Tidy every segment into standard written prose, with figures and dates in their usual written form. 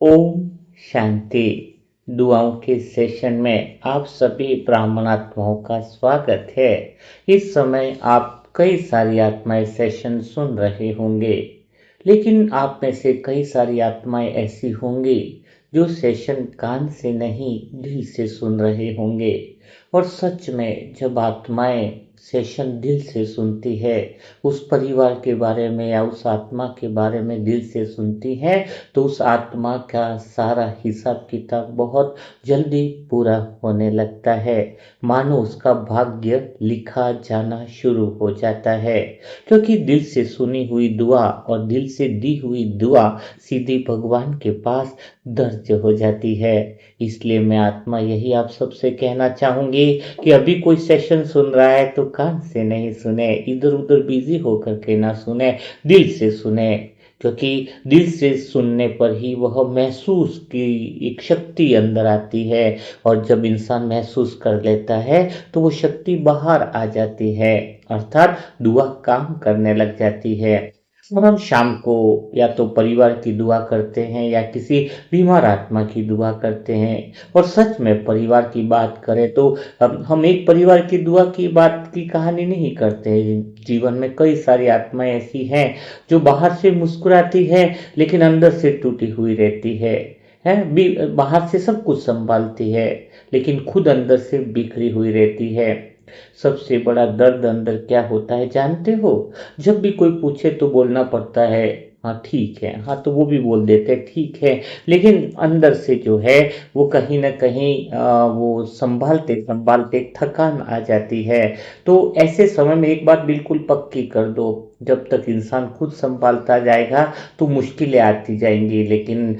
ओम शांति। दुआओं के सेशन में आप सभी ब्राह्मण आत्माओं का स्वागत है। इस समय आप कई सारी आत्माएं सेशन सुन रहे होंगे, लेकिन आप में से कई सारी आत्माएं ऐसी होंगी जो सेशन कान से नहीं दिल से सुन रहे होंगे। और सच में जब आत्माएं सेशन दिल से सुनती है, उस परिवार के बारे में या उस आत्मा के बारे में दिल से सुनती है, तो उस आत्मा का सारा हिसाब किताब बहुत जल्दी पूरा होने लगता है। मानो उसका भाग्य लिखा जाना शुरू हो जाता है, क्योंकि दिल से सुनी हुई दुआ और दिल से दी हुई दुआ सीधी भगवान के पास दर्ज हो जाती है। इसलिए मैं आत्मा यही आप सबसे कहना चाहूंगी कि अभी कोई सेशन सुन रहा है तो कान से नहीं सुने, इधर उधर बिजी होकर के ना सुने, दिल से सुने। क्योंकि दिल से सुनने पर ही वह महसूस की एक शक्ति अंदर आती है, और जब इंसान महसूस कर लेता है तो वो शक्ति बाहर आ जाती है, अर्थात दुआ काम करने लग जाती है। और हम शाम को या तो परिवार की दुआ करते हैं या किसी बीमार आत्मा की दुआ करते हैं। और सच में परिवार की बात करें तो हम एक परिवार की दुआ की बात की कहानी नहीं करते हैं। जीवन में कई सारी आत्माएं ऐसी हैं जो बाहर से मुस्कुराती है लेकिन अंदर से टूटी हुई रहती है बाहर से सब कुछ संभालती है लेकिन खुद अंदर से बिखरी हुई रहती है। सबसे बड़ा दर्द अंदर क्या होता है जानते हो? जब भी कोई पूछे तो बोलना पड़ता है हाँ ठीक है, हाँ तो वो भी बोल देते हैं ठीक है, लेकिन अंदर से जो है वो कहीं ना कहीं वो संभालते संभालते थकान आ जाती है। तो ऐसे समय में एक बात बिल्कुल पक्की कर दो, जब तक इंसान खुद संभालता जाएगा तो मुश्किलें आती जाएंगी, लेकिन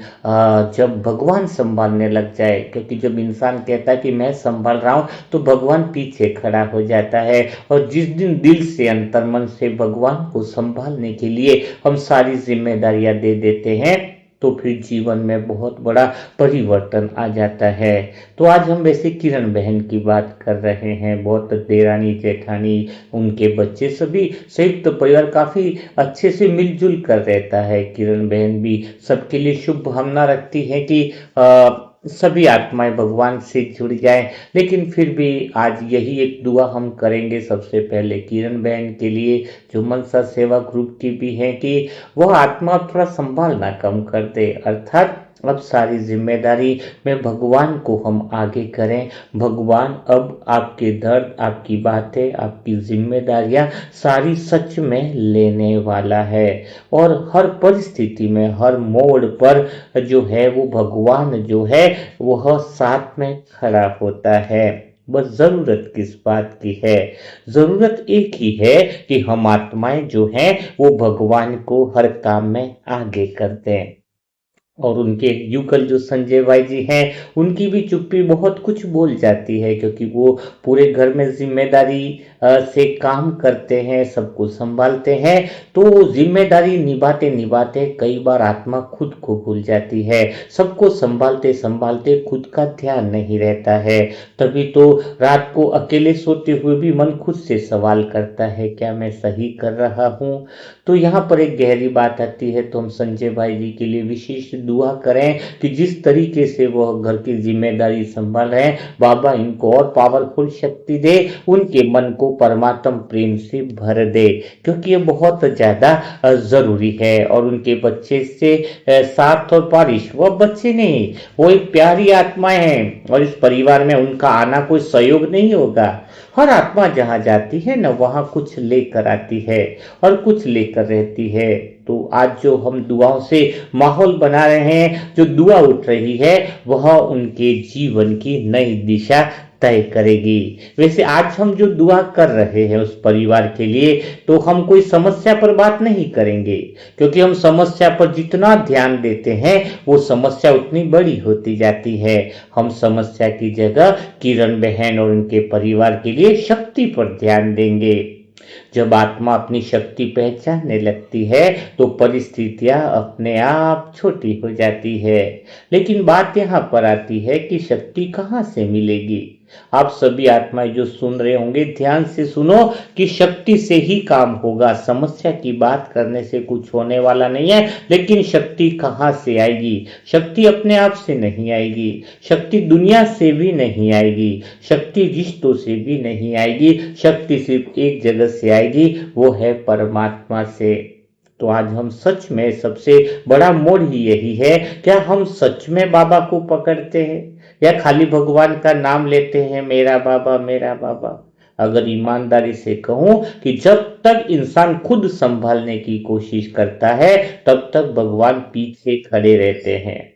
जब भगवान संभालने लग जाए, क्योंकि जब इंसान कहता है कि मैं संभाल रहा हूँ तो भगवान पीछे खड़ा हो जाता है। और जिस दिन दिल से अंतर्मन से भगवान को संभालने के लिए हम सारी जिम्मेदारियां दे देते हैं तो फिर जीवन में बहुत बड़ा परिवर्तन आ जाता है। तो आज हम वैसे किरण बहन की बात कर रहे हैं। बहुत देरानी जेठानी, उनके बच्चे, सभी संयुक्त परिवार काफी अच्छे से मिलजुल कर रहता है। किरण बहन भी सबके लिए शुभ भावना रखती है कि सभी आत्माएं भगवान से जुड़ जाएं। लेकिन फिर भी आज यही एक दुआ हम करेंगे सबसे पहले किरण बहन के लिए, जो मनसा सेवा ग्रुप की भी है, कि वह आत्मा थोड़ा संभालना कम कर दे, अर्थात अब सारी जिम्मेदारी में भगवान को हम आगे करें। भगवान अब आपके दर्द, आपकी बातें, आपकी जिम्मेदारियां सारी सच में लेने वाला है। और हर परिस्थिति में, हर मोड़ पर जो है वो भगवान जो है वह साथ में खड़ा होता है। बस जरूरत किस बात की है? जरूरत एक ही है कि हम आत्माएं जो हैं वो भगवान को हर काम में आगे कर दें। और उनके युगल जो संजय भाई जी हैं, उनकी भी चुप्पी बहुत कुछ बोल जाती है, क्योंकि वो पूरे घर में जिम्मेदारी से काम करते हैं, सबको संभालते हैं। तो जिम्मेदारी निभाते निभाते कई बार आत्मा खुद को भूल जाती है। सबको संभालते संभालते खुद का ध्यान नहीं रहता है। तभी तो रात को अकेले सोते हुए भी मन खुद से सवाल करता है, क्या मैं सही कर रहा हूँ? तो यहाँ पर एक गहरी बात आती है। तो हम संजय भाई जी के लिए विशेष दुआ करें कि जिस तरीके से वह घर की जिम्मेदारी संभाल रहे हैं, बाबा इनको और पावरफुल शक्ति दे, उनके मन को परमात्म प्रेम से भर दे, क्योंकि ये बहुत ज्यादा जरूरी है। और उनके बच्चे से साथ और बारिश, वह बच्चे नहीं, वो एक प्यारी आत्माएं हैं, और इस परिवार में उनका आना कोई सहयोग नहीं होगा। हर आत्मा जहां जाती है ना, वहां कुछ लेकर आती है और कुछ लेकर रहती है। तो आज जो हम दुआओं से माहौल बना रहे हैं, जो दुआ उठ रही है, वह उनके जीवन की नई दिशा तय करेगी। वैसे आज हम जो दुआ कर रहे हैं उस परिवार के लिए, तो हम कोई समस्या पर बात नहीं करेंगे, क्योंकि हम समस्या पर जितना ध्यान देते हैं वो समस्या उतनी बड़ी होती जाती है। हम समस्या की जगह किरण बहन और उनके परिवार के लिए शक्ति पर ध्यान देंगे। जब आत्मा अपनी शक्ति पहचानने लगती है तो परिस्थितियां अपने आप छोटी हो जाती है। लेकिन बात यहाँ पर आती है कि शक्ति कहाँ से मिलेगी? आप सभी आत्माएं जो सुन रहे होंगे ध्यान से सुनो कि शक्ति से ही काम होगा। समस्या की बात करने से कुछ होने वाला नहीं है, लेकिन शक्ति कहां से आएगी? शक्ति अपने आप से नहीं आएगी, शक्ति दुनिया से भी नहीं आएगी, शक्ति रिश्तों से भी नहीं आएगी। शक्ति सिर्फ एक जगह से आएगी, वो है परमात्मा से। तो आज हम सच में, सबसे बड़ा मोड़ ही यही है, क्या हम सच में बाबा को पकड़ते हैं या खाली भगवान का नाम लेते हैं, मेरा बाबा मेरा बाबा। अगर ईमानदारी से कहूं कि जब तक इंसान खुद संभालने की कोशिश करता है तब तक भगवान पीछे खड़े रहते हैं,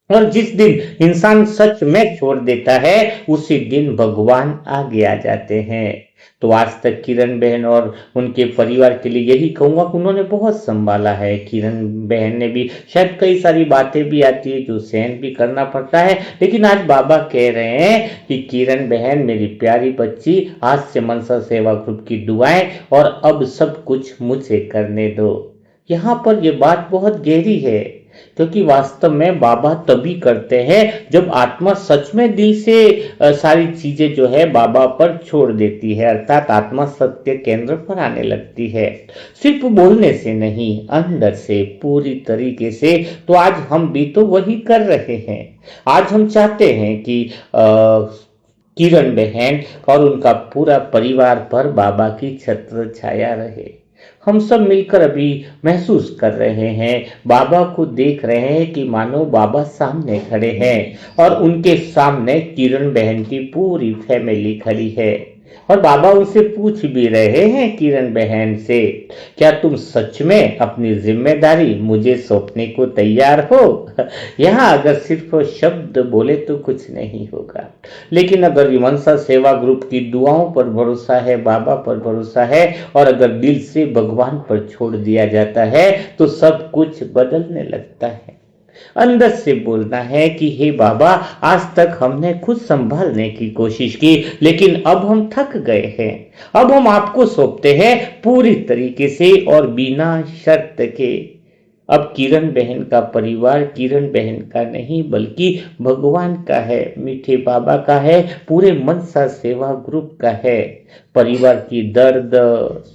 और जिस दिन इंसान सच में छोड़ देता है उसी दिन भगवान आगे आ जाते हैं। तो आज तक किरण बहन और उनके परिवार के लिए यही कहूंगा कि उन्होंने बहुत संभाला है। किरण बहन ने भी शायद कई सारी बातें भी आती है जो सहन भी करना पड़ता है, लेकिन आज बाबा कह रहे हैं कि किरण बहन मेरी प्यारी बच्ची, आज से मनसा सेवा ग्रुप की दुआएं और अब सब कुछ मुझे करने दो। यहाँ पर यह बात बहुत गहरी है, क्योंकि वास्तव में बाबा तभी करते हैं जब आत्मा सच में दिल से सारी चीजें जो है बाबा पर छोड़ देती है, अर्थात आत्मा सत्य केंद्र पर आने लगती है, सिर्फ बोलने से नहीं, अंदर से पूरी तरीके से। तो आज हम भी तो वही कर रहे हैं। आज हम चाहते हैं कि किरण बहन और उनका पूरा परिवार पर बाबा की छत्र छाया रहे। हम सब मिलकर अभी महसूस कर रहे हैं, बाबा को देख रहे हैं कि मानो बाबा सामने खड़े हैं और उनके सामने किरण बहन की पूरी फैमिली खड़ी है। और बाबा उनसे पूछ भी रहे हैं किरण बहन से, क्या तुम सच में अपनी जिम्मेदारी मुझे सौंपने को तैयार हो? यहाँ अगर सिर्फ शब्द बोले तो कुछ नहीं होगा, लेकिन अगर मनसा सेवा ग्रुप की दुआओं पर भरोसा है, बाबा पर भरोसा है, और अगर दिल से भगवान पर छोड़ दिया जाता है तो सब कुछ बदलने लगता है। अंदर से बोलना है कि हे बाबा, आज तक हमने खुद संभालने की कोशिश की, लेकिन अब हम थक गए हैं। अब हम आपको सौंपते हैं पूरी तरीके से और बिना शर्त के। अब किरण बहन का परिवार किरण बहन का नहीं बल्कि भगवान का है, मीठे बाबा का है, पूरे मनसा सेवा ग्रुप का है। परिवार की दर्द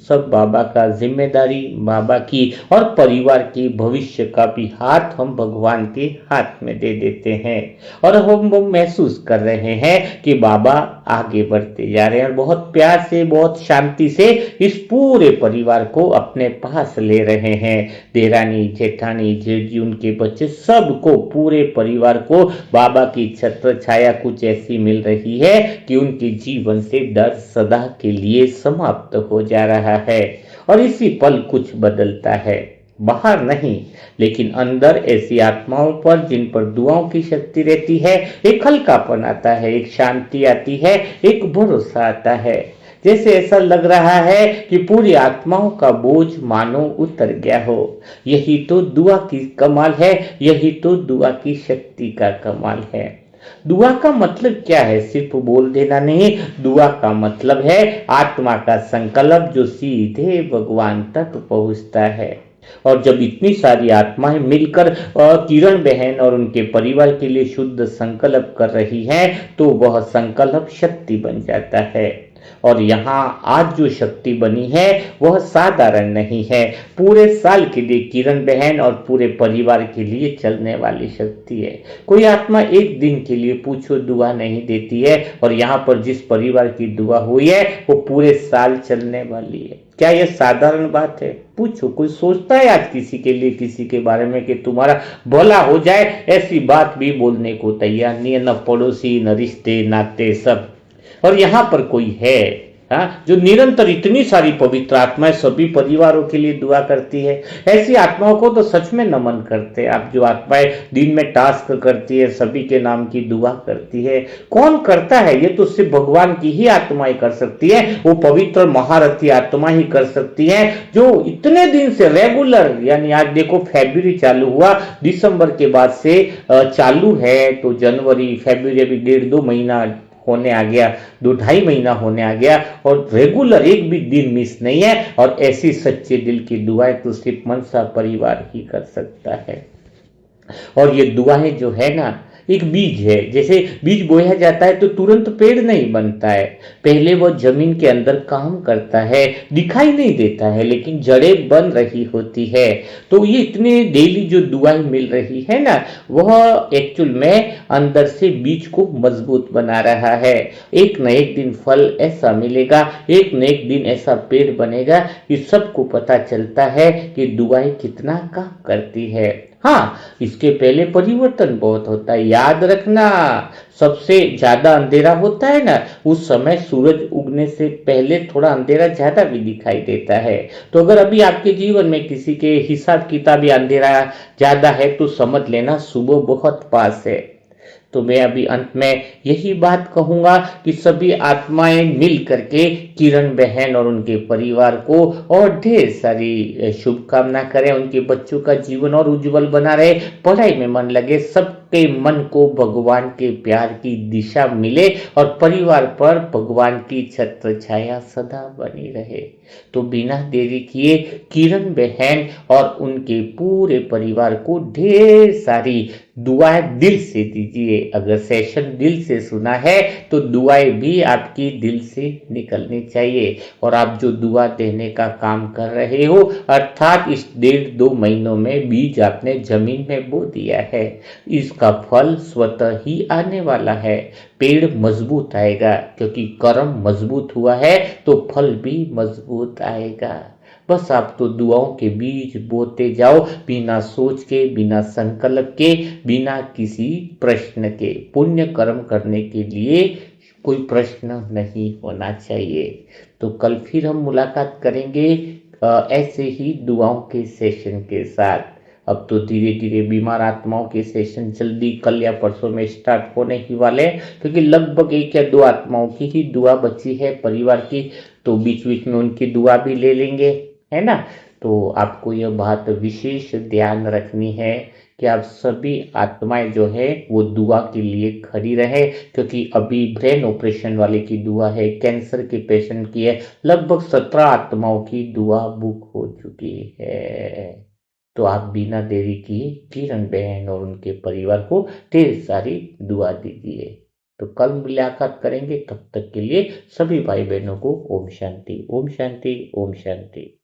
सब बाबा का, जिम्मेदारी बाबा की, और परिवार के भविष्य का भी हाथ हम भगवान के हाथ में दे देते हैं। और हम वो महसूस कर रहे हैं कि बाबा आगे बढ़ते जा रहे हैं और बहुत प्यार से, बहुत शांति से इस पूरे परिवार को अपने पास ले रहे हैं। देरानी, जेठानी, जेठी, उनके बच्चे, सबको, पूरे परिवार को बाबा की छत्र छाया कुछ ऐसी मिल रही है कि उनके जीवन से डर सदा के लिए समाप्त हो जा रहा है। और इसी पल कुछ बदलता है, बाहर नहीं लेकिन अंदर। ऐसी आत्माओं पर जिन पर दुआओं की शक्ति रहती है, एक हल्कापन आता है, एक शांति आती है, एक भरोसा आता है। जैसे ऐसा लग रहा है कि पूरी आत्माओं का बोझ मानो उतर गया हो। यही तो दुआ की कमाल है, यही तो दुआ की शक्ति का कमाल है। दुआ का मतलब क्या है? सिर्फ बोल देना नहीं, दुआ का मतलब है आत्मा का संकल्प जो सीधे भगवान तक पहुंचता है। और जब इतनी सारी आत्माएं मिलकर किरण बहन और उनके परिवार के लिए शुद्ध संकल्प कर रही हैं, तो वह संकल्प शक्ति बन जाता है। और यहाँ आज जो शक्ति बनी है वह साधारण नहीं है, पूरे साल के लिए किरण बहन और पूरे परिवार के लिए चलने वाली शक्ति है। कोई आत्मा एक दिन के लिए पूछो दुआ नहीं देती है, और यहाँ पर जिस परिवार की दुआ हुई है वो पूरे साल चलने वाली है। क्या यह साधारण बात है? पूछो, कोई सोचता है आज किसी के लिए, किसी के बारे में कि तुम्हारा भला हो जाए? ऐसी बात भी बोलने को तैयार नहीं है, न पड़ोसी, न रिश्ते नाते, सब। और यहाँ पर कोई है जो निरंतर इतनी सारी पवित्र आत्माएं सभी परिवारों के लिए दुआ करती है। ऐसी आत्माओं को तो सच में नमन करते हैं आप, जो आत्माएं दिन में टास्क करती है, सभी के नाम की दुआ करती है। कौन करता है? ये तो सिर्फ भगवान की ही आत्माएं कर सकती है, वो पवित्र महारथी आत्मा ही कर सकती है, जो इतने दिन से रेगुलर, यानी आज देखो फरवरी चालू हुआ, दिसंबर के बाद से चालू है, तो जनवरी, फरवरी, अभी 1.5-2 महीना होने आ गया, 2-2.5 महीना होने आ गया, और रेगुलर एक भी दिन मिस नहीं है। और ऐसी सच्चे दिल की दुआएं तो सिर्फ मनसा परिवार ही कर सकता है। और ये दुआएं जो है ना, एक बीज है। जैसे बीज बोया जाता है तो तुरंत पेड़ नहीं बनता है, पहले वो जमीन के अंदर काम करता है, दिखाई नहीं देता है लेकिन जड़ें बन रही होती है। तो ये इतने डेली जो दुआएं मिल रही है ना, वह एक्चुअल में अंदर से बीज को मजबूत बना रहा है। एक न एक दिन फल ऐसा मिलेगा, एक न एक दिन ऐसा पेड़ बनेगा कि सबको पता चलता है कि दुआएं कितना काम करती है। हाँ, इसके पहले परिवर्तन बहुत होता है, याद रखना। सबसे ज्यादा अंधेरा होता है ना, उस समय सूरज उगने से पहले थोड़ा अंधेरा ज्यादा भी दिखाई देता है। तो अगर अभी आपके जीवन में किसी के हिसाब किताब या अंधेरा ज्यादा है तो समझ लेना सुबह बहुत पास है। तो मैं अभी अंत में यही बात कहूंगा कि सभी आत्माएं मिल करके किरण बहन और उनके परिवार को और ढेर सारी शुभकामना करें, उनके बच्चों का जीवन और उज्जवल बना रहे, पढ़ाई में मन लगे, सबके मन को भगवान के प्यार की दिशा मिले और परिवार पर भगवान की छत्र छाया सदा बनी रहे। तो बिना देरी किए किरण बहन और उनके पूरे परिवार को ढेर सारी दुआएं दिल से दीजिए। अगर सेशन दिल से सुना है तो दुआएं भी आपकी दिल से निकलनी चाहिए। और आप जो दुआ देने का काम कर रहे हो, अर्थात इस 1.5-2 महीनों में बीज आपने जमीन में बो दिया है, इसका फल स्वतः ही आने वाला है। पेड़ मजबूत आएगा, क्योंकि कर्म मजबूत हुआ है तो फल भी मजबूत आएगा। बस आप तो दुआओं के बीज बोते जाओ, बिना सोच के, बिना संकल्प के, बिना किसी प्रश्न के। पुण्य कर्म करने के लिए कोई प्रश्न नहीं होना चाहिए। तो कल फिर हम मुलाकात करेंगे ऐसे ही दुआओं के सेशन के साथ। अब तो धीरे धीरे बीमार आत्माओं के सेशन जल्दी कल या परसों में स्टार्ट होने ही वाले हैं, क्योंकि लगभग 1 या 2 आत्माओं की ही दुआ बची है परिवार की। तो बीच बीच में उनकी दुआ भी ले लेंगे, है ना। तो आपको यह बात विशेष ध्यान रखनी है कि आप सभी आत्माएं जो है वो दुआ के लिए खड़ी रहे, क्योंकि अभी ब्रेन ऑपरेशन वाले की दुआ है, कैंसर के पेशेंट की है, लगभग 17 आत्माओं की दुआ बुक हो चुकी है। तो आप बिना देरी किए किरण बहन और उनके परिवार को ढेर सारी दुआ दीजिए। तो कल मुलाकात करेंगे, तब तक के लिए सभी भाई बहनों को ओम शांति, ओम शांति, ओम शांति।